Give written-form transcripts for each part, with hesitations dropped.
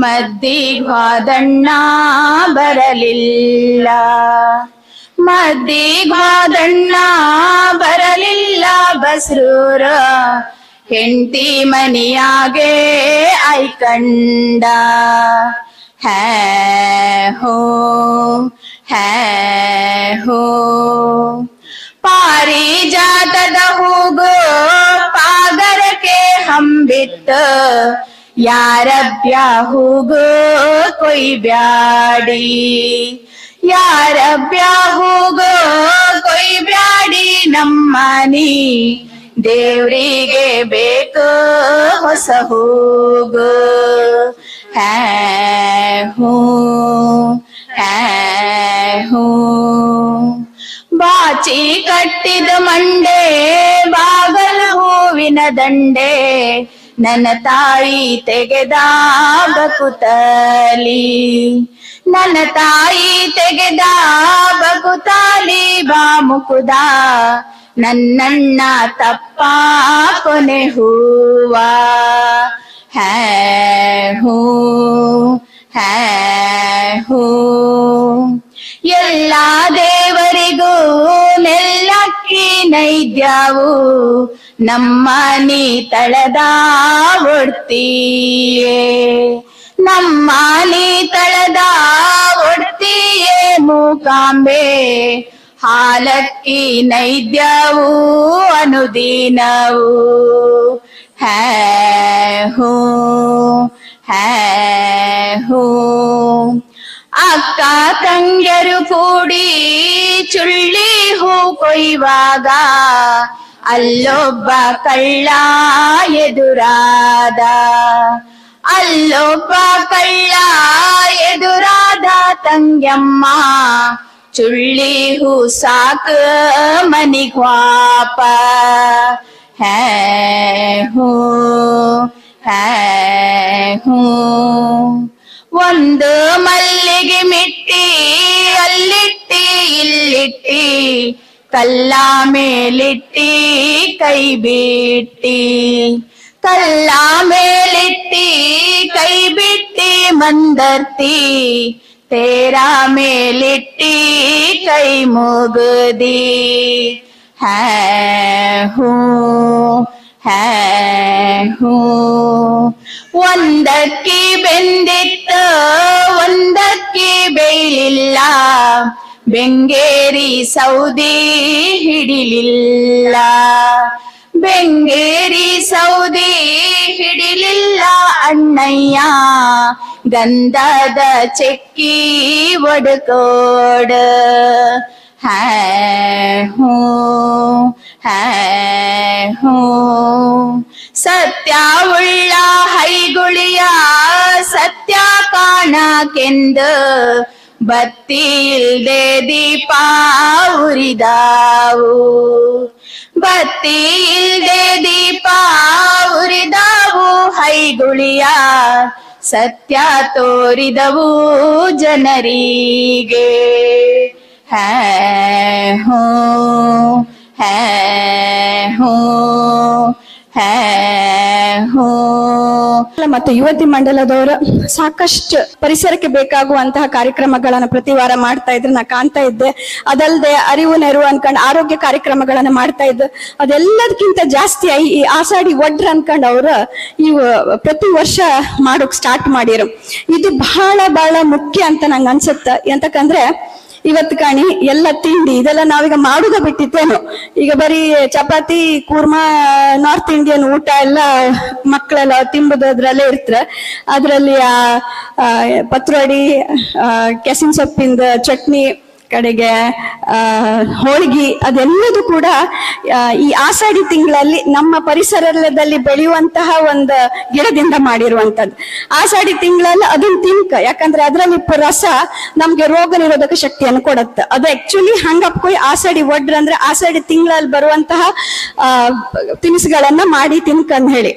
ಮದ್ದಿಗ್ವಾದಣ್ಣ ಬರಲಿಲ್ಲ, ಮದ್ದಿಗ್ವಾದಣ್ಣ ಬರಲಿಲ್ಲ. ಬಸ್ರೂರ ಹೆಂಡತಿ ಮನಿಯಾಗೆ ಐಕಂಡ. ಹೇ ಹೋ ಹೇ ಹೋ ಪಾರಿಜಾತದ ಹೂಗೋ ಪಾಗರಕ್ಕೆ ಹಂಬಿತ್ತ. ಯಾರಬ್ಯಾ ಹೂಗೋ ಕೊಯ್ಬ್ಯಾಡಿ, ಯಾರಬ್ಯಾ ಹೂಗೋ ಕೊಯ್ಬ್ಯಾಡಿ. ನಮ್ಮನಿ ದೇವ್ರಿಗೆ ಬೇಕು ಹೊಸ ಹೂಗೋ. ಹೇ ಹೂ ಹೇ ಹೂ ಬಾಚಿ ಕಟ್ಟಿದ ಮಂಡೆ ಬಾಗಲ ಹೂವಿನ ದಂಡೆ. ನನ್ನ ತಾಯಿ ತೆಗೆದ ಬಕುತಲಿ, ನನ್ನ ತಾಯಿ ತೆಗೆದ ಬಕುತಾಲಿ. ಬಾ ಮುಕುದ ನನ್ನಣ್ಣ ತಪ್ಪ ಕೊನೆ ಹೂವ. ಹೇ ಹೂ ಹೇ ಹೂ ಎಲ್ಲ ದೇವರಿಗೂ ನೆಲ್ಲಕ್ಕಿ ನೈದ್ಯವು. ನಮ್ಮನಿ ತಳದ ಒಡ್ತೀಯೇ, ನಮ್ಮನಿ ತಳದ ಒಡ್ತೀಯೇ. ಮೂಕಾಂಬೆ ಹಾಲಕ್ಕಿ ನೈದ್ಯವು ಅನುದಿನವು. ಹೇ ಹೂ ಹೇ ಹೂ ಅಕ್ಕ ತಂಗ್ಯರು ಕೂಡಿ ಚುಳ್ಳಿ ಹೂ ಕೊಯ್ವಾಗ. ಅಲ್ಲೊಬ್ಬ ಕಳ್ಳ ಎದುರಾದ, ಅಲ್ಲೊಬ್ಬ ಕಳ್ಳ ಎದುರಾದ. ತಂಗ್ಯಮ್ಮ ಚುಳ್ಳಿ ಹೂ ಸಾಕ ಮನಿಗ್ವಾಪ. ಹೇ ಹೂ ಹೇ ಹೂ ಒಂದು ಮಲ್ಲಿಗೆ ಮಿಟ್ಟಿ ಅಲ್ಲಿಟ್ಟಿ ಇಲ್ಲಿಟ್ಟಿ. ಕಲ್ಲ ಮೇಲಿಟ್ಟಿ ಕೈ ಬಿಟ್ಟಿ, ಕಲ್ಲ ಮೇಲಿಟ್ಟಿ ಕೈ ಬಿಟ್ಟಿ. ಮಂದರ್ತಿ ತೇರ ಮೇಲಿಟ್ಟಿ ಕೈ ಮುಗದಿ. ಹೇ ಹೂ ಹೇ ಹೂ ಒಂದಕ್ಕಿ ಬೆಂದಿತ್ತ ಒಂದಕ್ಕಿ ಬೇಯಲಿಲ್ಲ. ಬೆಂಗೇರಿ ಸೌದಿ ಹಿಡಿಲಿಲ್ಲ, ಬೆಂಗೇರಿ ಸೌದಿ ಹಿಡಿಲಿಲ್ಲ. ಅಣ್ಣಯ್ಯ ಗಂಧದ ಚೆಕ್ಕಿ ಒಡ್ಕೋಡ. ಹೇ ಹೂ ಹೇ ಹೂ ಸತ್ಯ ಉಳ್ಳ ಹೈಗುಳಿಯ ಸತ್ಯ ಕಾಣಕೆಂದ. ಬತ್ತಿ ಇಲ್ದೆ ದೀಪ ಉರಿದಾವು, ಬತ್ತಿ ಇಲ್ದೆ ದೀಪ ಉರಿದಾವು. ಹೈಗುಳಿಯ ಸತ್ಯ ತೋರಿದವು ಜನರಿಗೆ. ಹೇ ಹೋ ಹೇ ಹೋ ಹೇ ಹೋ ಮತ್ತು ಯುವತಿ ಮಂಡಲದವರು ಸಾಕಷ್ಟು ಪರಿಸರಕ್ಕೆ ಬೇಕಾಗುವಂತಹ ಕಾರ್ಯಕ್ರಮಗಳನ್ನ ಪ್ರತಿ ವಾರ ಮಾಡ್ತಾ ಇದ್ರೆ ನಾ ಕಾಣ್ತಾ ಇದ್ದೆ. ಅದಲ್ಲದೆ ಅರಿವು ನೆರವು ಅನ್ಕೊಂಡು ಆರೋಗ್ಯ ಕಾರ್ಯಕ್ರಮಗಳನ್ನ ಮಾಡ್ತಾ ಇದ್ದು. ಅದೆಲ್ಲದಕ್ಕಿಂತ ಜಾಸ್ತಿ ಈ ಆಷಾಢಿ ಒಡ್ರ ಅನ್ಕೊಂಡು ಅವ್ರು ಇವು ಪ್ರತಿ ವರ್ಷ ಮಾಡೋಕ್ ಸ್ಟಾರ್ಟ್ ಮಾಡಿರು. ಇದು ಬಹಳ ಬಹಳ ಮುಖ್ಯ ಅಂತ ನಂಗೆ ಅನ್ಸುತ್ತ. ಎಂತಕಂದ್ರೆ ಇವತ್ತು ಕಾಣಿ ಎಲ್ಲ ತಿಂಡಿ ಇದೆಲ್ಲ ನಾವೀಗ ಮಾಡುದ ಬಿಟ್ಟಿತ್ತೇನು. ಈಗ ಬರೀ ಚಪಾತಿ ಕೂರ್ಮಾ ನಾರ್ತ್ ಇಂಡಿಯನ್ ಊಟ ಎಲ್ಲ ಮಕ್ಕಳೆಲ್ಲ ತಿಂಬುದದ್ರಲ್ಲೇ ಇರ್ತಾರೆ. ಅದ್ರಲ್ಲಿ ಪತ್ರೊಡಿ, ಕೆಸಿನ ಸೊಪ್ಪಿಂದ ಚಟ್ನಿ, ಕಡೆಗೆ ಹೋಳಿಗೆ, ಅದೆಲ್ಲದೂ ಕೂಡ ಈ ಆಷಾಢಿ ತಿಂಗಳಲ್ಲಿ ನಮ್ಮ ಪರಿಸರದಲ್ಲಿ ಬೆಳೆಯುವಂತಹ ಒಂದು ಗಿಡದಿಂದ ಮಾಡಿರುವಂತದ್ದು. ಆಷಾಢಿ ತಿಂಗಳಲ್ಲಿ ಅದನ್ನ ತಿನ್ಕ, ಯಾಕಂದ್ರೆ ಅದರಲ್ಲಿ ರಸ ನಮ್ಗೆ ರೋಗ ನಿರೋಧಕ ಶಕ್ತಿಯನ್ನು ಕೊಡುತ್ತೆ. ಅದು ಆಕ್ಚುಲಿ ಹಂಗಪ್ಕೊಯ್ ಆಷಾಢಿ ಒಡ್ರ ಅಂದ್ರೆ ಆಷಾಢಿ ತಿಂಗಳಲ್ಲಿ ಬರುವಂತಹ ತಿನಿಸುಗಳನ್ನ ಮಾಡಿ ತಿನ್ಕಂದ್ ಹೇಳಿ.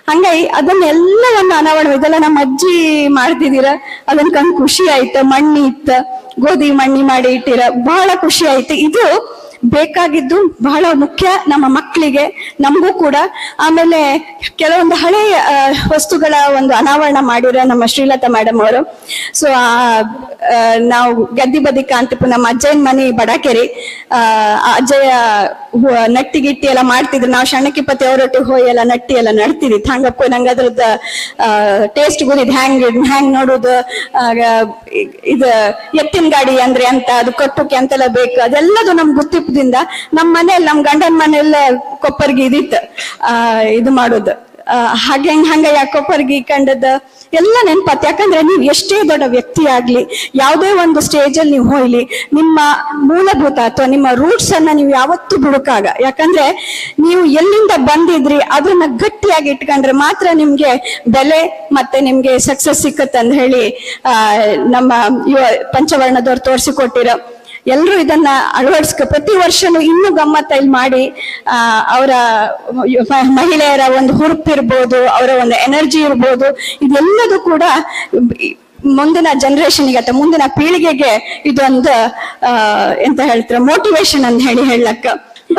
ಹಂಗಾಗಿ ಅದನ್ನೆಲ್ಲವನ್ನು ಅನಾವರಣ ಇದೆಲ್ಲ ನಮ್ಮ ಅಜ್ಜಿ ಮಾಡ್ತಿದ್ದೀರ. ಅದನ್ನ ಕಂಡು ಖುಷಿ ಆಯ್ತು. ಮಣ್ಣಿ ಇತ್ತ, ಗೋಧಿ ಮಣ್ಣಿ ಮಾಡಿ ಇಟ್ಟಿರ, ಬಹಳ ಖುಷಿ ಆಯ್ತು. ಇದು ಬೇಕಾಗಿದ್ದು ಬಹಳ ಮುಖ್ಯ ನಮ್ಮ ಮಕ್ಕಳಿಗೆ, ನಮಗೂ ಕೂಡ. ಆಮೇಲೆ ಕೆಲವೊಂದು ಹಳೆಯ ವಸ್ತುಗಳ ಒಂದು ಅನಾವರಣ ಮಾಡಿರೋ ನಮ್ಮ ಶ್ರೀಲತಾ ಮೇಡಮ್ ಅವರು. ಸೊ ನಾವು ಗದ್ದಿ ಬದಿ ಕಾಂತಿಪು ನಮ್ಮ ಅಜ್ಜಯ್ಯನ ಮನೆ ಬಡಾಕೆರಿ, ಅಜ್ಜಯ್ಯ ನಟ್ಟಿ ಗಿಟ್ಟಿ ಎಲ್ಲ ಮಾಡ್ತಿದ್ರು. ನಾವು ಸಣ್ಣಕ್ಕಿಪ್ಪತ್ತಿ ಅವರೊಟ್ಟಿಗೆ ಹೋಗಿ ಎಲ್ಲ ನಟ್ಟಿ ಎಲ್ಲ ನಡ್ತಿದ್ವಿ. ಹಂಗಪ್ಪ ನಂಗೆ ಅದ್ರದ್ದು ಟೇಸ್ಟ್ ಗೊತ್ತಿದ್ ಹ್ಯಾಂಗ್ ನೋಡುದು, ಇದು ಎತ್ತಿನ ಗಾಡಿ ಅಂದ್ರೆ ಅಂತ, ಅದು ಕಟ್ಟೋಕೆ ಅಂತೆಲ್ಲ ಬೇಕು, ಅದೆಲ್ಲದು ನಮ್ ಗೊತ್ತಿಪ್ಪದಿಂದ ನಮ್ಮ ಮನೆಯಲ್ಲಿ ನಮ್ ಗಂಡನ ಮನೆಯಲ್ಲೇ ಕೊಪ್ಪರ್ಗಿ ಇದಿತ್ತು ಇದು ಮಾಡೋದು. ಹಂಗ ಕೊಪ್ಪರ್ಗಿ ಕಂಡದ ಎಲ್ಲ ನೆನಪತ್. ಯಾಕಂದ್ರೆ ನೀವು ಎಷ್ಟೇ ದೊಡ್ಡ ವ್ಯಕ್ತಿ ಆಗ್ಲಿ, ಯಾವುದೇ ಒಂದು ಸ್ಟೇಜ್ ಅಲ್ಲಿ ನೀವು ಹೋಗ್ಲಿ, ನಿಮ್ಮ ಮೂಲಭೂತ ಅಥವಾ ನಿಮ್ಮ ರೂಟ್ಸ್ ಅನ್ನ ನೀವು ಯಾವತ್ತೂ ಬಿಡುಕಾಗ. ಯಾಕಂದ್ರೆ ನೀವು ಎಲ್ಲಿಂದ ಬಂದಿದ್ರಿ ಅದನ್ನ ಗಟ್ಟಿಯಾಗಿ ಇಟ್ಕೊಂಡ್ರೆ ಮಾತ್ರ ನಿಮ್ಗೆ ಬೆಲೆ ಮತ್ತೆ ನಿಮ್ಗೆ ಸಕ್ಸಸ್ ಸಿಕ್ಕತ್ತಂತ ಹೇಳಿ ನಮ್ಮ ಪಂಚವರ್ಣದವ್ರು ತೋರಿಸಿಕೊಟ್ಟಿರೋ. ಎಲ್ರು ಇದನ್ನ ಪ್ರತಿ ವರ್ಷನೂ ಇನ್ನೂ ಗಮ್ಮತ್ತಲ್ಲಿ ಮಾಡಿ ಅವರ ಮಹಿಳೆಯರ ಒಂದು ಹುರುಪಿರ್ಬೋದು, ಅವರ ಒಂದು ಎನರ್ಜಿ ಇರ್ಬೋದು, ಇದೆಲ್ಲದೂ ಕೂಡ ಮುಂದಿನ ಜನರೇಷನ್ಗೆ ಅಥವಾ ಮುಂದಿನ ಪೀಳಿಗೆಗೆ ಇದೊಂದು ಎಂತ ಹೇಳ್ತಾರೆ ಮೋಟಿವೇಶನ್ ಅಂತ ಹೇಳಕ್ಕ.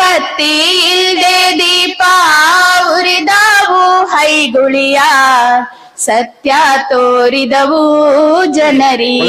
ಬತ್ತಿ ಇಲ್ದೆ ದೀಪ ಉರಿದವು ಹೈಗುಳಿಯ, ಸತ್ಯ ತೋರಿದವು ಜನರಿಗೆ.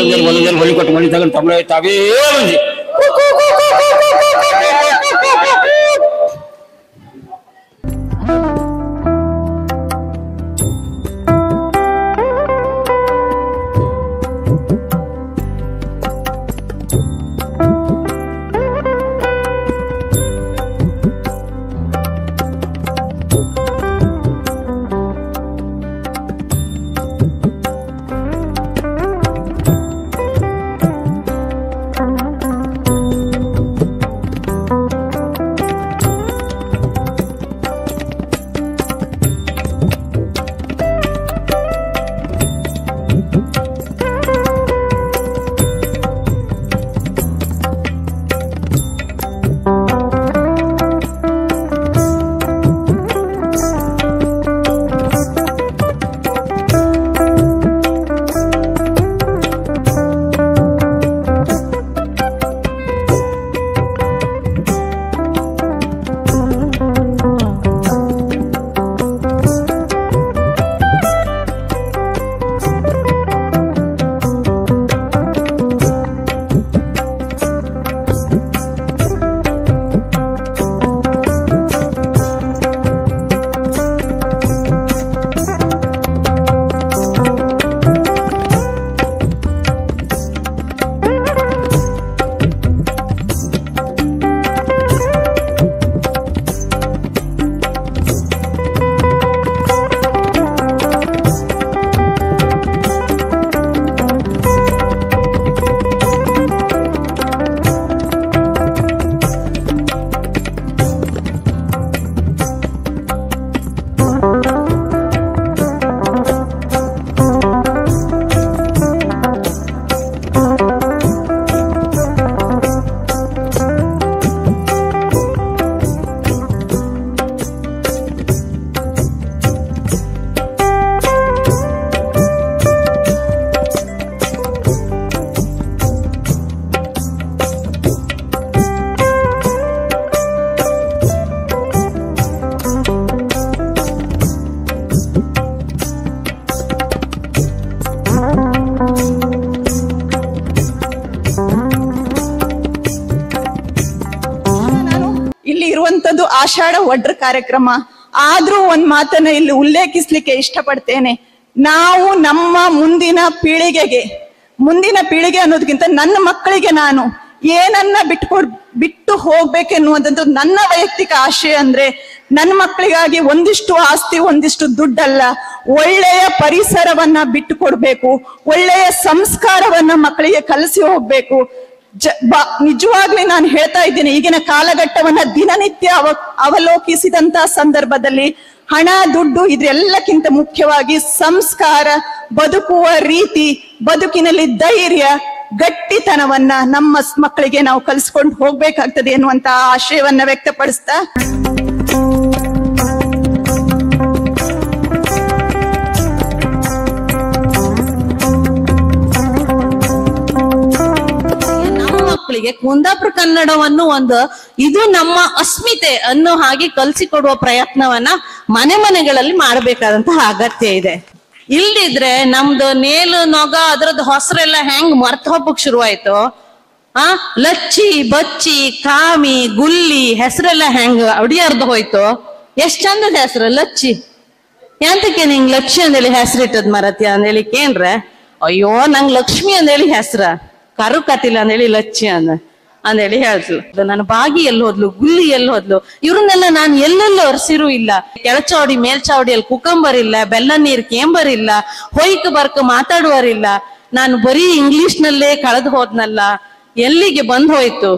ಇರುವಂತದ್ದು ಆಷಾಢ ಒಡ್ರ ಕಾರ್ಯಕ್ರಮ. ಆದ್ರೂ ಒಂದ್ ಮಾತನ್ನ ಇಲ್ಲಿ ಉಲ್ಲೇಖಿಸ್ಲಿಕ್ಕೆ ಇಷ್ಟಪಡ್ತೇನೆ. ನಾವು ನಮ್ಮ ಮುಂದಿನ ಪೀಳಿಗೆ ಅನ್ನೋದಕ್ಕಿಂತ ನನ್ನ ಮಕ್ಕಳಿಗೆ ನಾನು ಏನನ್ನ ಬಿಟ್ಟು ಹೋಗ್ಬೇಕೆನ್ನುವಂಥದ್ದು ನನ್ನ ವೈಯಕ್ತಿಕ ಆಶಯ. ಅಂದ್ರೆ ನನ್ನ ಮಕ್ಕಳಿಗಾಗಿ ಒಂದಿಷ್ಟು ಆಸ್ತಿ ಒಂದಿಷ್ಟು ದುಡ್ಡಲ್ಲ, ಒಳ್ಳೆಯ ಪರಿಸರವನ್ನ ಬಿಟ್ಟು ಕೊಡ್ಬೇಕು, ಒಳ್ಳೆಯ ಸಂಸ್ಕಾರವನ್ನ ಮಕ್ಕಳಿಗೆ ಕಲಿಸಿ ಹೋಗ್ಬೇಕು. ನಿಜವಾಗ್ಲಿ ನಾನು ಹೇಳ್ತಾ ಇದ್ದೀನಿ, ಈಗಿನ ಕಾಲಘಟ್ಟವನ್ನ ದಿನನಿತ್ಯ ಅವಲೋಕಿಸಿದಂತ ಸಂದರ್ಭದಲ್ಲಿ ಹಣ ದುಡ್ಡು ಇದ್ರೆಲ್ಲಕ್ಕಿಂತ ಮುಖ್ಯವಾಗಿ ಸಂಸ್ಕಾರ, ಬದುಕುವ ರೀತಿ, ಬದುಕಿನಲ್ಲಿ ಧೈರ್ಯ, ಗಟ್ಟಿತನವನ್ನ ನಮ್ಮ ಮಕ್ಕಳಿಗೆ ನಾವು ಕಲಿಸ್ಕೊಂಡು ಹೋಗ್ಬೇಕಾಗ್ತದೆ ಎನ್ನುವಂತ ಆಶಯವನ್ನ ವ್ಯಕ್ತಪಡಿಸ್ತಾ ಮಕ್ಕಳಿಗೆ ಕುಂದಾಪುರ ಕನ್ನಡವನ್ನು ಒಂದು ಇದು ನಮ್ಮ ಅಸ್ಮಿತೆ ಅನ್ನೋ ಹಾಗೆ ಕಲಿಸಿಕೊಡುವ ಪ್ರಯತ್ನವನ್ನ ಮನೆಗಳಲ್ಲಿ ಮಾಡಬೇಕಾದಂತಹ ಅಗತ್ಯ ಇದೆ. ಇಲ್ದಿದ್ರೆ ನಮ್ದು ನೇಲು ನೊಗ ಅದ್ರದ್ದು ಹೊಸರೆಲ್ಲ ಹೆಂಗ್ ಮರ್ತ ಹೋಗಕ್ ಶುರುವಾಯ್ತು. ಲಚ್ಚಿ ಬಚ್ಚಿ ಕಾಮಿ ಗುಲ್ಲಿ ಹೆಸರೆಲ್ಲ ಹೆಂಗ್ ಅಡಿಯಾರ್ದು ಹೋಯ್ತು. ಎಷ್ಟ್ ಚಂದದ ಹೆಸರು ಲಚ್ಚಿ. ಎಂತಕ್ಕೆ ನಿಂಗ್ ಲಕ್ಷ್ಮಿ ಅಂದೇಳಿ ಹೆಸರಿಟ್ಟದ್ ಮರತ್ಯ ಅಂದೇಳಿ ಕೇಂದ್ರೆ, ಅಯ್ಯೋ ನಂಗ್ ಲಕ್ಷ್ಮಿ ಅಂದೇಳಿ ಹೆಸರ ಕರು ಕತಿಲ್ಲ ಅಂದೇಳಿ ಲಚ್ಚಿ ಅಂದೇಳಿ ಹೇಳ್ತಲು. ನನ್ನ ಬಾಗಿ ಎಲ್ಲಿ ಹೋದ್ಲು, ಗುಲ್ಲಿ ಎಲ್ಲಿ ಹೋದ್ಲು, ಇವ್ರನ್ನೆಲ್ಲ ನಾನು ಎಲ್ಲೆಲ್ಲೋ ಒರ್ಸಿರು ಇಲ್ಲ. ಕೆಳಚಾವಡಿ ಮೇಲ್ಚಾವಡಿಯಲ್ಲಿ ಕುಕಂಬರ್ ಇಲ್ಲ, ಬೆಲ್ಲ ನೀರ್ ಕೇಂಬರ್ ಇಲ್ಲ, ಹೊಯ್ಕ ಬರ್ಕ ಮಾತಾಡುವರಿಲ್ಲ. ನಾನು ಬರೀ ಇಂಗ್ಲಿಷ್ ನಲ್ಲೇ ಕಳೆದು ಹೋದ್ನಲ್ಲ. ಎಲ್ಲಿಗೆ ಬಂದ್ ಹೋಯ್ತು?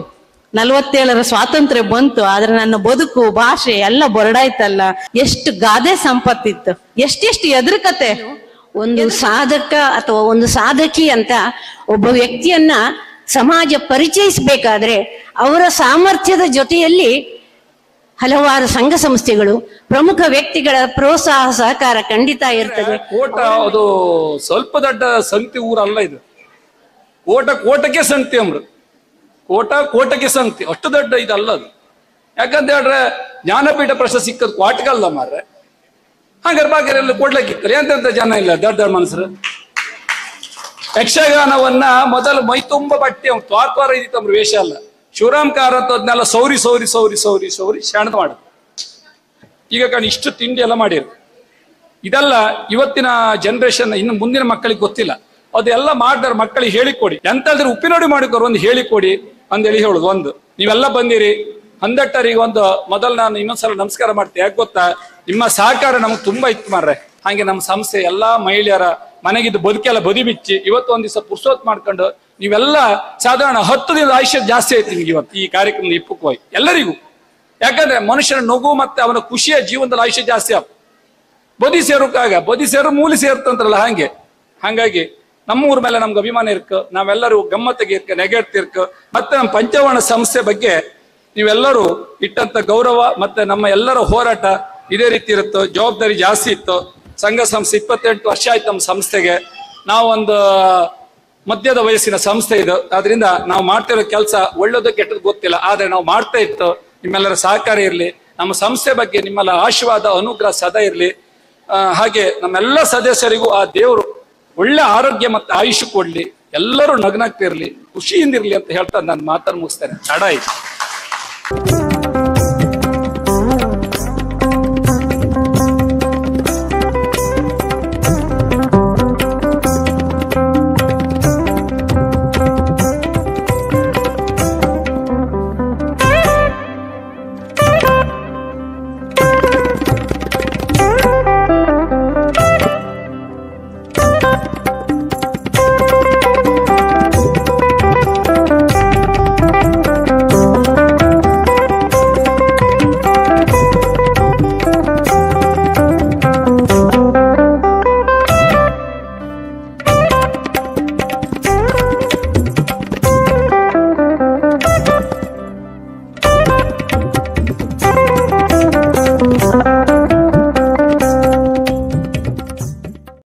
47ರ ಸ್ವಾತಂತ್ರ್ಯ ಬಂತು, ಆದ್ರೆ ನನ್ನ ಬದುಕು ಭಾಷೆ ಎಲ್ಲ ಬರಡಾಯ್ತಲ್ಲ. ಎಷ್ಟು ಗಾದೆ ಸಂಪತ್ತಿತ್ತು, ಎಷ್ಟೆಷ್ಟು ಎದುರುಕತೆ. ಒಂದು ಸಾಧಕ ಅಥವಾ ಒಂದು ಸಾಧಕಿ ಅಂತ ಒಬ್ಬ ವ್ಯಕ್ತಿಯನ್ನ ಸಮಾಜ ಪರಿಚಯಿಸಬೇಕಾದ್ರೆ ಅವರ ಸಾಮರ್ಥ್ಯದ ಜೊತೆಯಲ್ಲಿ ಹಲವಾರು ಸಂಘ ಸಂಸ್ಥೆಗಳು, ಪ್ರಮುಖ ವ್ಯಕ್ತಿಗಳ ಪ್ರೋತ್ಸಾಹ ಸಹಕಾರ ಖಂಡಿತ ಇರ್ತದೆ. ಕೋಟ ಅದು ಸ್ವಲ್ಪ ದೊಡ್ಡ ಸಂಗತಿ ಊರಲ್ಲ ಇದು. ಕೋಟಕ್ಕೆ ಸಂಗತಿ ಅಮ್ರ, ಕೋಟಕ್ಕೆ ಸಂಗತಿ ಅಷ್ಟು ದೊಡ್ಡ ಇದಲ್ಲ ಅದು. ಯಾಕಂತ ಹೇಳ್ರೆ ಜ್ಞಾನಪೀಠ ಪ್ರಶಸ್ತಿ ಸಿಕ್ಕದ್ ಕ್ವಾಟ್ಗಲ್ಲ ಮಾರ್ರೆ. ಹಂಗಾರೆ ಬಾಕರೆಲ್ಲ ಕೊಡ್ಲಿಕ್ಕಿರ್ತಾರೆ. ಎಂತೆಂತ ಜನ ಇಲ್ಲ ದೊಡ್ಡ ದೊಡ್ಡ ಮನುಷ್ಯರು. ಯಕ್ಷಗಾನವನ್ನ ಮೊದಲು ಮೈ ತುಂಬ ಬಟ್ಟೆ ತ್ವಾರ ಇದಿತ್ತಂಬ್ರ ವೇಷ ಅಲ್ಲ. ಶಿವರಾಮ್ ಕಾರಂತದ್ನೆಲ್ಲ ಸೌರಿ ಶಾಣದ ಮಾಡುದು. ಈಗ ಕಾಣ ಇಷ್ಟು ತಿಂಡಿ ಎಲ್ಲ ಮಾಡಿರು. ಇದೆಲ್ಲ ಇವತ್ತಿನ ಜನರೇಷನ್ ಇನ್ನು ಮುಂದಿನ ಮಕ್ಕಳಿಗೆ ಗೊತ್ತಿಲ್ಲ. ಅದೆಲ್ಲ ಮಾಡಿದಾರೆ. ಮಕ್ಕಳಿಗೆ ಹೇಳಿಕೊಡಿ. ಎಂತಾದ್ರೂ ಉಪ್ಪಿನೋಡಿ ಮಾಡಿಕೋರು ಒಂದು ಹೇಳಿಕೊಡಿ ಅಂದೇಳಿ ಹೇಳುದು. ಒಂದು ನೀವೆಲ್ಲ ಬಂದಿರಿ ಹಂದಟ್ಟರಿಗೆ ಒಂದು ಮೊದಲು ನಾನು ಇನ್ನೊಂದ್ಸಲ ನಮಸ್ಕಾರ ಮಾಡ್ತೇನೆ. ಯಾಕೆ ಗೊತ್ತಾ, ನಿಮ್ಮ ಸಹಕಾರ ನಮ್ಗೆ ತುಂಬಾ ಇತ್ತು ಮಾರ್ರೆ. ಹಾಗೆ ನಮ್ಮ ಸಂಸ್ಥೆ ಎಲ್ಲಾ ಮಹಿಳೆಯರ ಮನೆಗಿದ್ದು ಬದುಕೆಲ್ಲ ಬದಿ ಬಿಚ್ಚಿ ಇವತ್ತು ಒಂದ್ ದಿವಸ ಪುರ್ಸೋತ್ ಮಾಡ್ಕೊಂಡು ನೀವೆಲ್ಲ ಸಾಧಾರಣ 10 ದಿನದ ಆಯುಷ್ಯ ಜಾಸ್ತಿ ಆಯ್ತು ನಿಮ್ಗೆ ಇವತ್ತು ಈ ಕಾರ್ಯಕ್ರಮದ ಇಪ್ಪಕ್ಕೂ ಎಲ್ಲರಿಗೂ. ಯಾಕಂದ್ರೆ ಮನುಷ್ಯನ ನಗು ಮತ್ತೆ ಅವನ ಖುಷಿಯ ಜೀವನದಲ್ಲಿ ಆಯುಷ್ಯ ಜಾಸ್ತಿ ಆಗ ಬದಿ ಸೇರೋಕ್ಕಾಗ ಬದಿ ಸೇರು ಮೂಲಿ ಸೇರ್ತಂತ್ರಲ್ಲ ಹಾಗೆ. ಹಾಗಾಗಿ ನಮ್ಮೂರ ಮೇಲೆ ನಮ್ಗೆ ಅಭಿಮಾನ ಇರ್ಕ, ನಾವೆಲ್ಲರೂ ಗಮ್ಮತ್ತಿಗೆ ಇರ್ಕ, ನೆಗೆಡ್ತಿರ್ಕ. ಮತ್ತೆ ನಮ್ಮ ಪಂಚವರ್ಣ ಸಂಸ್ಥೆ ಬಗ್ಗೆ ನೀವೆಲ್ಲರೂ ಇಟ್ಟಂತ ಗೌರವ ಮತ್ತೆ ನಮ್ಮ ಎಲ್ಲರ ಹೋರಾಟ ಇದೇ ರೀತಿ ಇರುತ್ತೋ. ಜವಾಬ್ದಾರಿ ಜಾಸ್ತಿ ಇತ್ತು. ಸಂಘ ಸಂಸ್ಥೆ 28 ವರ್ಷ ಆಯ್ತು ನಮ್ಮ ಸಂಸ್ಥೆಗೆ. ನಾವೊಂದು ಮಧ್ಯದ ವಯಸ್ಸಿನ ಸಂಸ್ಥೆ ಇದು. ಆದ್ರಿಂದ ನಾವು ಮಾಡ್ತಿರೋ ಕೆಲಸ ಒಳ್ಳೇದು ಕೆಟ್ಟದ್ದು ಗೊತ್ತಿಲ್ಲ, ಆದ್ರೆ ನಾವು ಮಾಡ್ತಾ ಇತ್ತು. ನಿಮ್ಮೆಲ್ಲರ ಸಹಕಾರ ಇರ್ಲಿ. ನಮ್ಮ ಸಂಸ್ಥೆ ಬಗ್ಗೆ ನಿಮ್ಮೆಲ್ಲ ಆಶೀರ್ವಾದ ಅನುಗ್ರಹ ಸದಾ ಇರ್ಲಿ. ಹಾಗೆ ನಮ್ಮೆಲ್ಲ ಸದಸ್ಯರಿಗೂ ಆ ದೇವರು ಒಳ್ಳೆ ಆರೋಗ್ಯ ಮತ್ತೆ ಆಯುಷ್ಯ ಕೊಡ್ಲಿ. ಎಲ್ಲರೂ ನಗ್ನಗ್ತಿರ್ಲಿ, ಖುಷಿಯಿಂದಿರ್ಲಿ ಅಂತ ಹೇಳ್ತಾ ನಾನು ಮಾತನ್ನು ಮುಗಿಸ್ತೇನೆ. ತಡ ಆಯ್ತು.